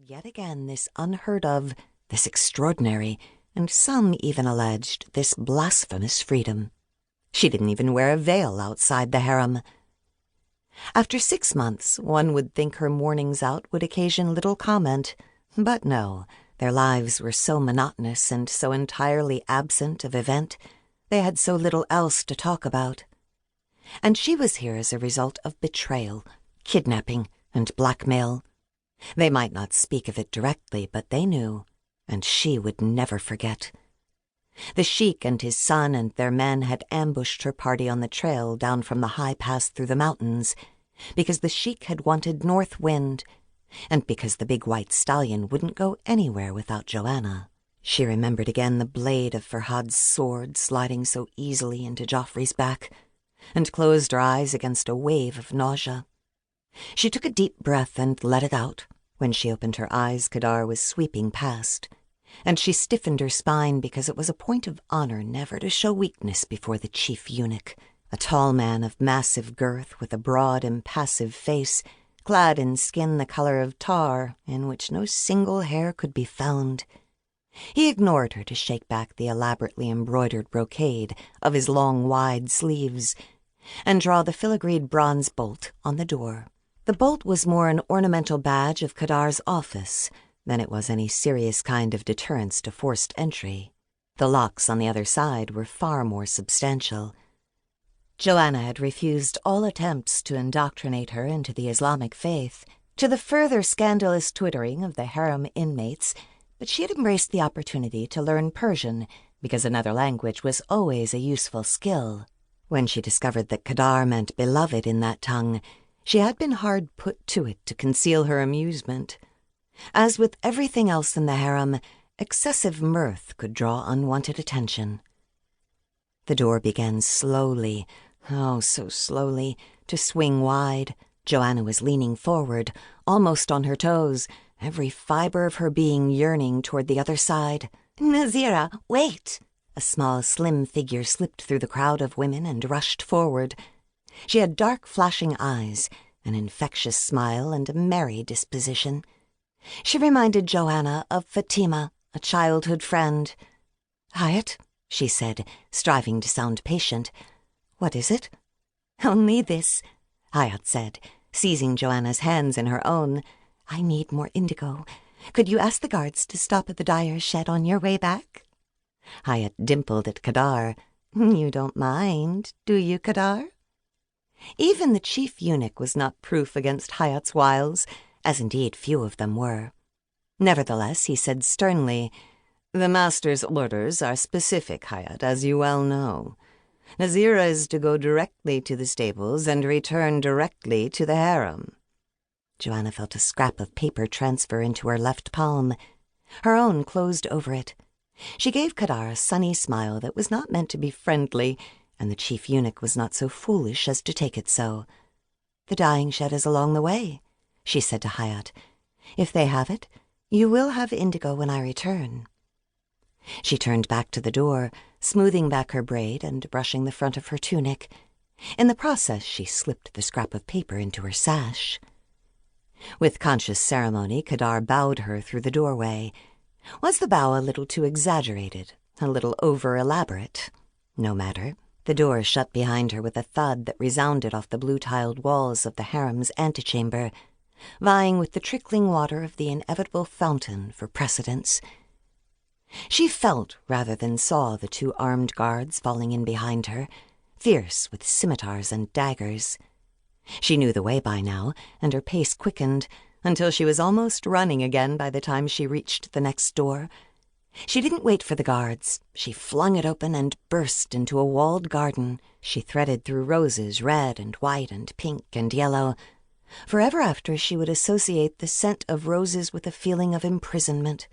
yet again this unheard of, this extraordinary, and some even alleged this blasphemous freedom. She didn't even wear a veil outside the harem. After 6 months, one would think her mornings out would occasion little comment, but no, their lives were so monotonous and so entirely absent of event, they had so little else to talk about. And she was here as a result of betrayal, kidnapping, and blackmail. They might not speak of it directly, but they knew, and she would never forget. The sheik and his son and their men had ambushed her party on the trail down from the high pass through the mountains, because the sheik had wanted north wind, and because the big white stallion wouldn't go anywhere without Johanna. She remembered again the blade of Farhad's sword sliding so easily into Jaufre's back, and closed her eyes against a wave of nausea. She took a deep breath and let it out. When she opened her eyes, Kadar was sweeping past, and she stiffened her spine because it was a point of honor never to show weakness before the chief eunuch, a tall man of massive girth with a broad, impassive face, clad in skin the color of tar, in which no single hair could be found. He ignored her to shake back the elaborately embroidered brocade of his long, wide sleeves and draw the filigreed bronze bolt on the door. The bolt was more an ornamental badge of Kadar's office than it was any serious kind of deterrence to forced entry. The locks on the other side were far more substantial. Johanna had refused all attempts to indoctrinate her into the Islamic faith, to the further scandalous twittering of the harem inmates, but she had embraced the opportunity to learn Persian because another language was always a useful skill. When she discovered that Kadar meant beloved in that tongue, she had been hard put to it to conceal her amusement. As with everything else in the harem, excessive mirth could draw unwanted attention. The door began slowly, oh, so slowly, to swing wide. Johanna was leaning forward, almost on her toes, every fiber of her being yearning toward the other side. "Nazira, wait!" A small, slim figure slipped through the crowd of women and rushed forward. She had dark, flashing eyes, an infectious smile, and a merry disposition. She reminded Johanna of Fatima, a childhood friend. "Hayat," she said, striving to sound patient. "What is it?" "Only this," Hayat said, seizing Johanna's hands in her own. "I need more indigo. Could you ask the guards to stop at the dyer's shed on your way back?" Hayat dimpled at Kadar. "You don't mind, do you, Kadar?" Even the chief eunuch was not proof against Hayat's wiles, as indeed few of them were. Nevertheless, he said sternly, "The master's orders are specific, Hayat, as you well know. Nazira is to go directly to the stables and return directly to the harem." Johanna felt a scrap of paper transfer into her left palm. Her own closed over it. She gave Kadar a sunny smile that was not meant to be friendly, and the chief eunuch was not so foolish as to take it so. "The dyeing shed is along the way," she said to Hayat. "If they have it, you will have indigo when I return." She turned back to the door, smoothing back her braid and brushing the front of her tunic. In the process, she slipped the scrap of paper into her sash. With conscious ceremony, Kadar bowed her through the doorway. Was the bow a little too exaggerated, a little over-elaborate? No matter. The door shut behind her with a thud that resounded off the blue-tiled walls of the harem's antechamber, vying with the trickling water of the inevitable fountain for precedence. She felt rather than saw the 2 armed guards falling in behind her, fierce with scimitars and daggers. She knew the way by now, and her pace quickened until she was almost running again by the time she reached the next door. She didn't wait for the guards. She flung it open and burst into a walled garden. She threaded through roses, red and white and pink and yellow. Forever after, she would associate the scent of roses with a feeling of imprisonment,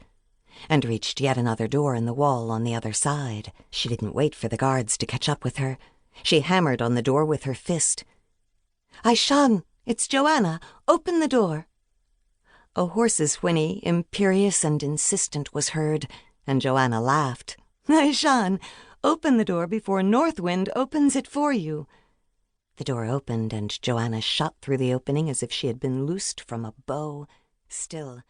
and reached yet another door in the wall on the other side. She didn't wait for the guards to catch up with her. She hammered on the door with her fist. "Aishan, it's Johanna. Open the door." A horse's whinny, imperious and insistent, was heard, and Johanna laughed. "Aishan, open the door before North Wind opens it for you." The door opened, and Johanna shot through the opening as if she had been loosed from a bow. Still,